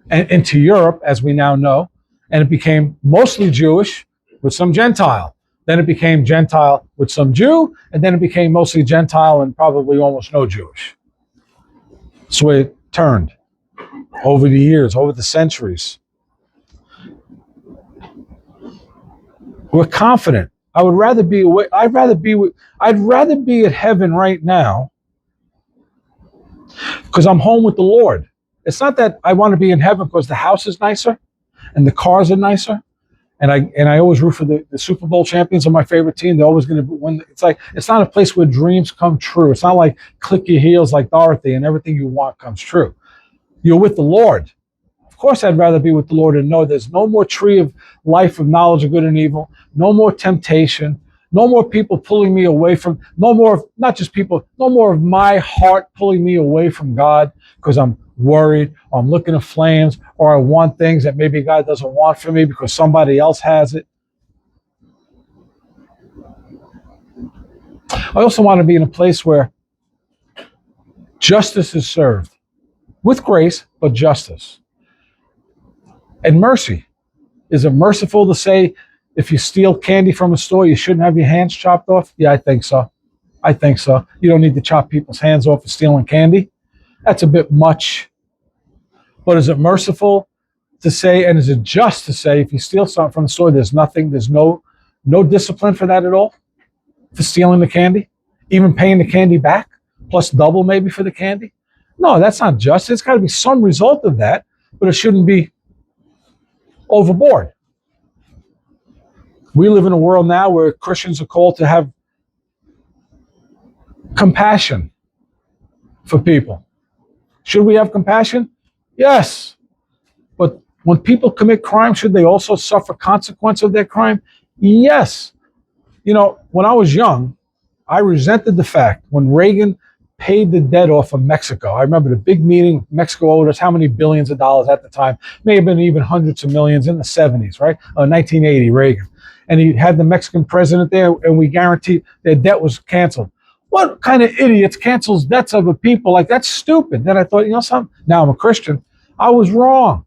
and into Europe, as we now know, and it became mostly Jewish with some Gentile. Then it became Gentile with some Jew, and then it became mostly Gentile and probably almost no Jewish. That's the way it turned over the years, over the centuries. We're confident. I would rather be away. I'd rather be at heaven right now because I'm home with the Lord. It's not that I want to be in heaven because the house is nicer and the cars are nicer. And I always root for the Super Bowl champions are my favorite team. They're always going to win. It's not a place where dreams come true. It's not like click your heels like Dorothy and everything you want comes true. You're with the Lord. Of course, I'd rather be with the Lord and know there's no more tree of life of knowledge of good and evil, no more temptation, no more people pulling me away from, no more, not just people, no more of my heart pulling me away from God because I'm worried, or I'm looking at flames, or I want things that maybe God doesn't want for me because somebody else has it. I also want to be in a place where justice is served with grace, but justice. And mercy. Is it merciful to say if you steal candy from a store, you shouldn't have your hands chopped off? Yeah, I think so. You don't need to chop people's hands off for stealing candy. That's a bit much. But is it merciful to say, and is it just to say, if you steal something from the store, there's no discipline for that at all? For stealing the candy? Even paying the candy back? Plus double maybe for the candy? No, that's not just. There's got to be some result of that, but it shouldn't be overboard. We live in a world now where Christians are called to have compassion for people. Should we have compassion? Yes. But when people commit crime, should they also suffer consequence of their crime? Yes. When I was young, I resented the fact when Reagan paid the debt off of Mexico. I remember the big meeting. Mexico owed us how many billions of dollars at the time? May have been even hundreds of millions in the 70s, right? 1980, Reagan. And he had the Mexican president there, and we guaranteed their debt was canceled. What kind of idiots cancels debts of a people? Like, that's stupid. Then I thought, something? Now I'm a Christian. I was wrong.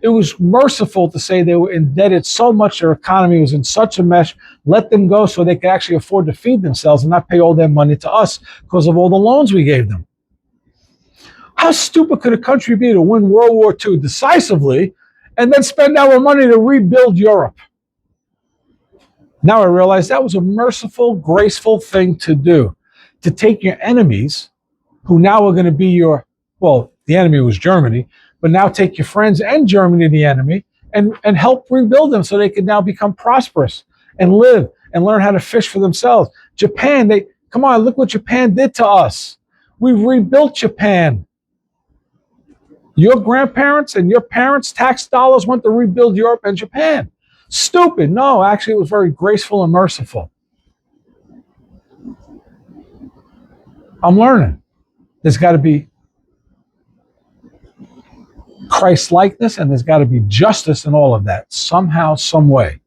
It was merciful to say they were indebted so much, their economy was in such a mess, let them go so they could actually afford to feed themselves and not pay all their money to us because of all the loans we gave them. How stupid could a country be to win World War II decisively and then spend our money to rebuild Europe? Now I realize that was a merciful, graceful thing to do, to take your enemies, who now are going to be the enemy was Germany, but now take your friends and Germany, the enemy, and help rebuild them so they can now become prosperous and live and learn how to fish for themselves. Japan, come on, look what Japan did to us. We've rebuilt Japan. Your grandparents and your parents' tax dollars went to rebuild Europe and Japan. Stupid. No, actually, it was very graceful and merciful. I'm learning. There's got to be Christ-likeness and there's got to be justice in all of that, somehow, some way.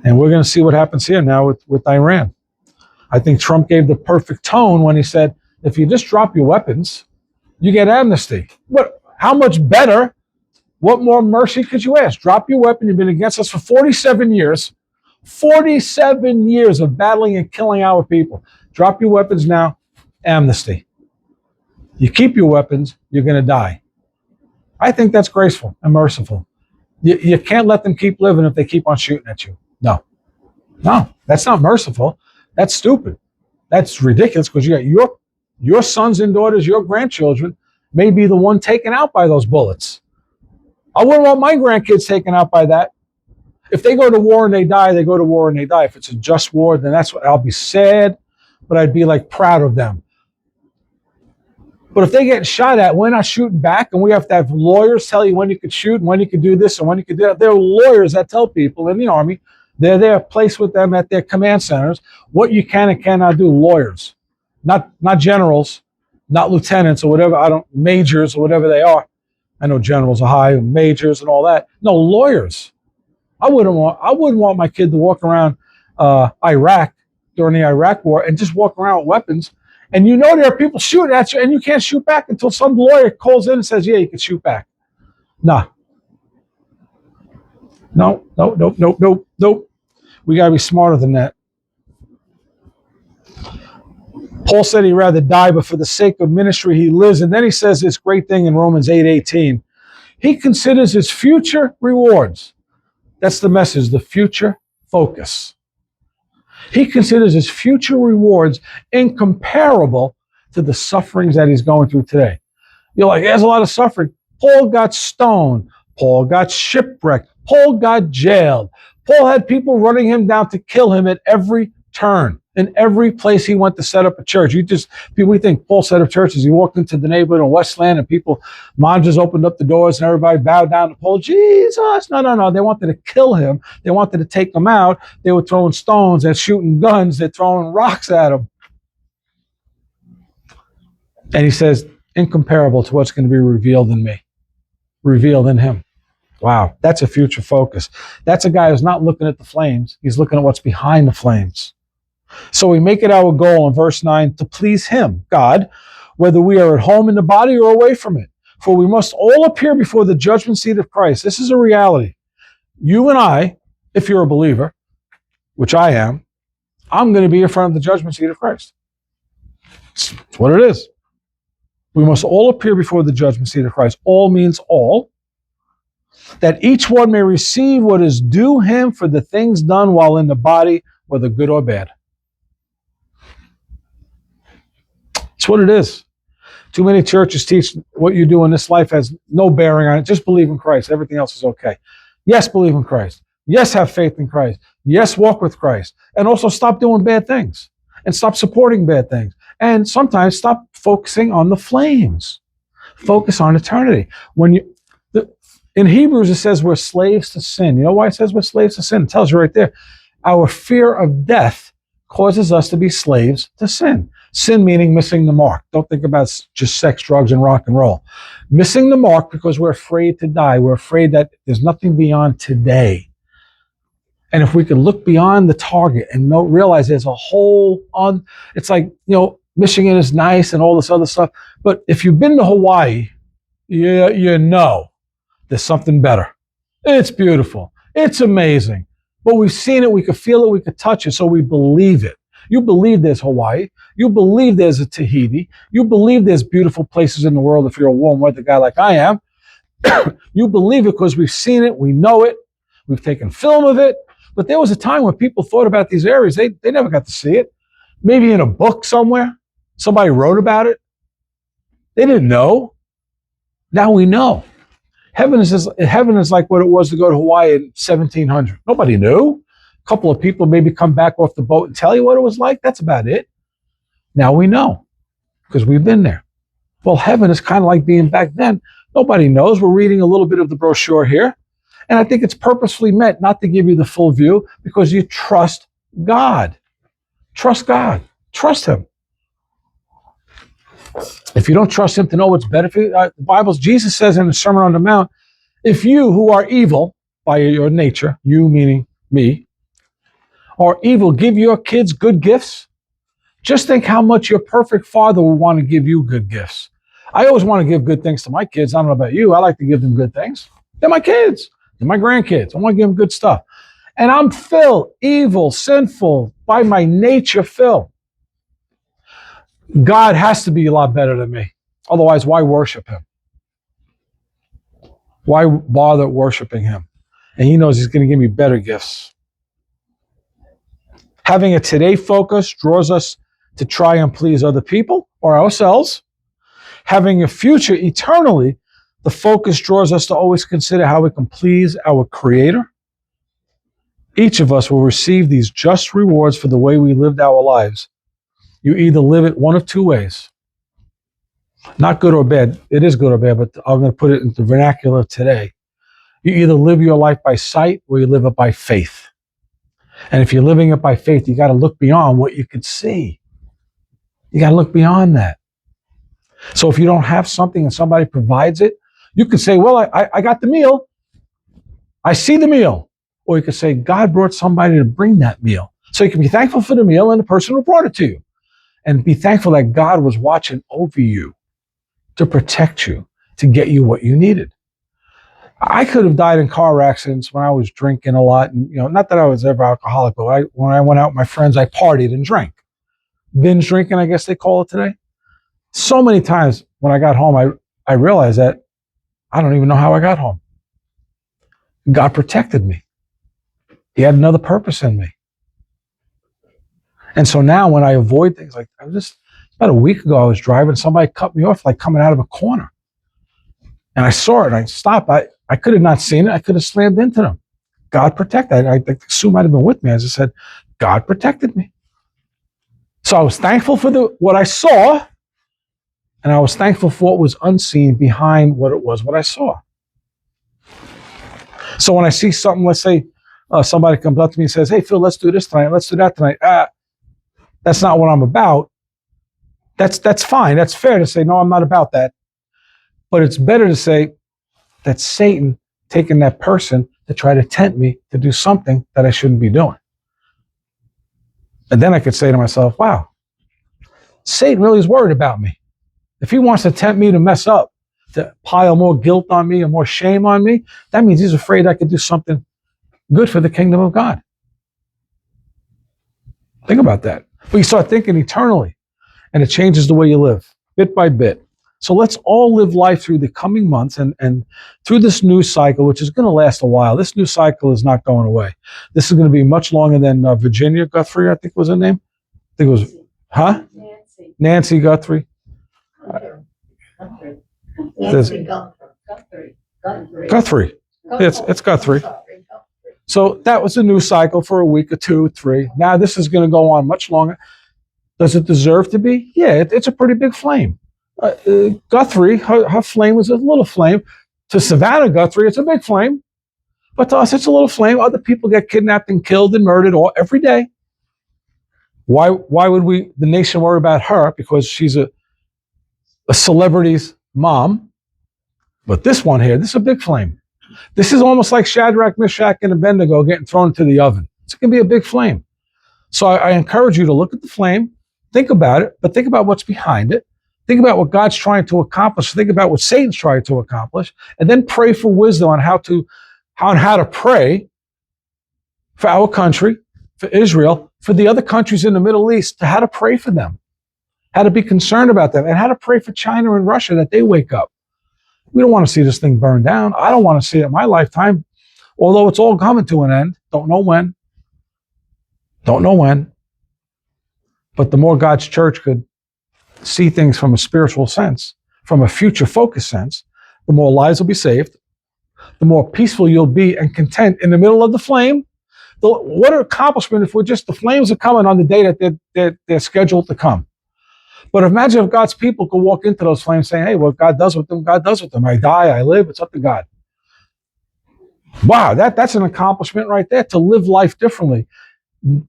And we're going to see what happens here now with Iran. I think Trump gave the perfect tone when he said, if you just drop your weapons, you get amnesty. How much better? What more mercy could you ask? Drop your weapon. You've been against us for 47 years. 47 years of battling and killing our people. Drop your weapons now. Amnesty. You keep your weapons, you're going to die. I think that's graceful and merciful. You can't let them keep living if they keep on shooting at you. No, that's not merciful. That's stupid. That's ridiculous, because you got your sons and daughters, your grandchildren may be the one taken out by those bullets. I wouldn't want my grandkids taken out by that. If they go to war and they die, they go to war and they die. If it's a just war, then that's what I'll be sad, but I'd be proud of them. But if they get shot at, we're not shooting back, and we have to have lawyers tell you when you could shoot and when you could do this and when you could do that. There are lawyers that tell people in the Army, they're there, placed with them at their command centers, what you can and cannot do. Lawyers, not generals, not lieutenants or whatever, majors or whatever they are. I know generals are high, majors and all that. No, lawyers. I wouldn't want my kid to walk around Iraq during the Iraq War and just walk around with weapons. And there are people shooting at you, and you can't shoot back until some lawyer calls in and says, yeah, you can shoot back. Nah. No. We got to be smarter than that. Paul said he'd rather die, but for the sake of ministry, he lives. And then he says this great thing in Romans 8:18. He considers his future rewards. That's the message, the future focus. He considers his future rewards incomparable to the sufferings that he's going through today. You're like, there's a lot of suffering. Paul got stoned. Paul got shipwrecked. Paul got jailed. Paul had people running him down to kill him at every turn. In every place he went to set up a church. We think Paul set up churches. He walked into the neighborhood in Westland and monitors opened up the doors and everybody bowed down to Paul. Jesus! No. They wanted to kill him. They wanted to take him out. They were throwing stones. They're shooting guns. They're throwing rocks at him. And he says, incomparable to what's going to be revealed in me. Revealed in him. Wow, that's a future focus. That's a guy who's not looking at the flames. He's looking at what's behind the flames. So we make it our goal in verse 9 to please him, God, whether we are at home in the body or away from it. For we must all appear before the judgment seat of Christ. This is a reality. You and I, if you're a believer, which I am, I'm going to be in front of the judgment seat of Christ. It's what it is. We must all appear before the judgment seat of Christ. All means all. That each one may receive what is due him for the things done while in the body, whether good or bad. It's what it is. Too many churches teach what you do in this life has no bearing on it. Just believe in Christ. Everything else is okay. Yes, believe in Christ. Yes, have faith in Christ. Yes, walk with Christ. And also stop doing bad things. And stop supporting bad things. And sometimes stop focusing on the flames. Focus on eternity. In Hebrews, it says we're slaves to sin. You know why it says we're slaves to sin? It tells you right there. Our fear of death causes us to be slaves to sin. Sin meaning missing the mark. Don't think about just sex, drugs, and rock and roll. Missing the mark because we're afraid to die. We're afraid that there's nothing beyond today. And if we could look beyond the target and realize there's a whole it's like, Michigan is nice and all this other stuff. But if you've been to Hawaii, you know there's something better. It's beautiful. It's amazing. But we've seen it, we could feel it, we could touch it, so we believe it. You believe there's Hawaii. You believe there's a Tahiti. You believe there's beautiful places in the world if you're a warm weather guy like I am. You believe it because we've seen it, we know it, we've taken film of it. But there was a time when people thought about these areas. They never got to see it. Maybe in a book somewhere, somebody wrote about it. They didn't know. Now we know. Heaven is like what it was to go to Hawaii in 1700. Nobody knew. A couple of people maybe come back off the boat and tell you what it was like. That's about it. Now we know because we've been there. Well, heaven is kind of like being back then. Nobody knows. We're reading a little bit of the brochure here. And I think it's purposefully meant not to give you the full view because you trust God. Trust God. Trust Him. If you don't trust Him to know what's better for you, the Bible, Jesus says in the Sermon on the Mount, if you who are evil by your nature, you meaning me, are evil, give your kids good gifts, just think how much your perfect Father will want to give you good gifts. I always want to give good things to my kids. I don't know about you. I like to give them good things. They're my kids. They're my grandkids. I want to give them good stuff. And I'm Phil, evil, sinful, by my nature, Phil. God has to be a lot better than me. Otherwise, why worship Him? Why bother worshiping Him? And He knows He's going to give me better gifts. Having a today focus draws us to try and please other people or ourselves. Having a future eternally, the focus draws us to always consider how we can please our Creator. Each of us will receive these just rewards for the way we lived our lives. You either live it one of two ways. Not good or bad. It is good or bad, but I'm going to put it into vernacular today. You either live your life by sight or you live it by faith. And if you're living it by faith, you got to look beyond what you could see. You got to look beyond that. So if you don't have something and somebody provides it, you could say, well, I got the meal. I see the meal. Or you could say, God brought somebody to bring that meal. So you can be thankful for the meal and the person who brought it to you. And be thankful that God was watching over you to protect you, to get you what you needed. I could have died in car accidents when I was drinking a lot. And, not that I was ever alcoholic, but when I went out with my friends, I partied and drank. Binge drinking, I guess they call it today. So many times when I got home, I realized that I don't even know how I got home. God protected me. He had another purpose in me. And so now when I avoid things like, about a week ago, I was driving, somebody cut me off like coming out of a corner. And I saw it and I stopped. I could have not seen it. I could have slammed into them. God protected. I think Sue might have been with me. I just said, God protected me. So I was thankful for what I saw. And I was thankful for what was unseen behind what I saw. So when I see something, let's say somebody comes up to me and says, hey, Phil, let's do this tonight. Let's do that tonight. That's not what I'm about. That's fine. That's fair to say, no, I'm not about that. But it's better to say that Satan taking that person to try to tempt me to do something that I shouldn't be doing. And then I could say to myself, wow, Satan really is worried about me. If he wants to tempt me to mess up, to pile more guilt on me and more shame on me, that means he's afraid I could do something good for the kingdom of God. Think about that. But you start thinking eternally, and it changes the way you live, bit by bit. So let's all live life through the coming months and through this news cycle, which is going to last a while. This news cycle is not going away. This is going to be much longer than Virginia Guthrie, I think was her name. I think it was, Nancy Guthrie. Guthrie. It's Guthrie. So that was a news cycle for a week or 2, 3. Now this is going to go on much longer. Does it deserve to be? Yeah, it's a pretty big flame. Guthrie, her flame was a little flame. To Savannah Guthrie, it's a big flame. But to us, it's a little flame. Other people get kidnapped and killed and murdered every day. Why would the nation worry about her? Because she's a celebrity's mom. But this one here, this is a big flame. This is almost like Shadrach, Meshach, and Abednego getting thrown into the oven. It's going to be a big flame. So I encourage you to look at the flame, think about it, but think about what's behind it. Think about what God's trying to accomplish. Think about what Satan's trying to accomplish, and then pray for wisdom on how to pray for our country, for Israel, for the other countries in the Middle East to how to pray for them, how to be concerned about them, and how to pray for China and Russia that they wake up. We don't want to see this thing burn down. I don't want to see it in my lifetime, although it's all coming to an end. Don't know when. Don't know when. But the more God's church could see things from a spiritual sense, from a future focused sense, the more lives will be saved, the more peaceful you'll be and content in the middle of the flame. What an accomplishment if the flames are coming on the day that they're scheduled to come. But imagine if God's people could walk into those flames saying, hey, what God does with them, God does with them. I die, I live, it's up to God. Wow, that's an accomplishment right there, to live life differently.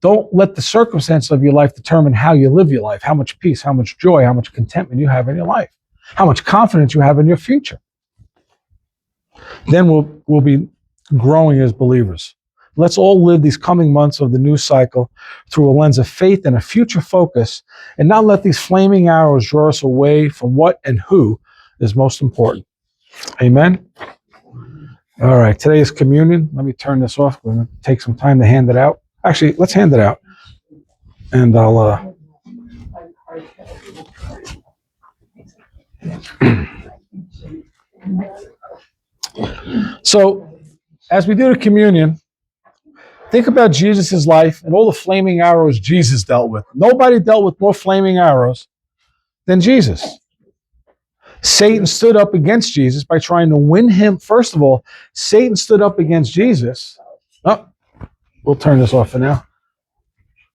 Don't let the circumstance of your life determine how you live your life, how much peace, how much joy, how much contentment you have in your life, how much confidence you have in your future. Then we'll be growing as believers. Let's all live these coming months of the new cycle through a lens of faith and a future focus, and not let these flaming arrows draw us away from what and who is most important. Amen? All right, today is communion. Let me turn this off. We're going to take some time to hand it out. Actually, let's hand it out. And I'll... So, as we do the communion, think about Jesus' life and all the flaming arrows Jesus dealt with. Nobody dealt with more flaming arrows than Jesus. Satan stood up against Jesus by trying to win him. First of all, Satan stood up against Jesus. Oh, we'll turn this off for now.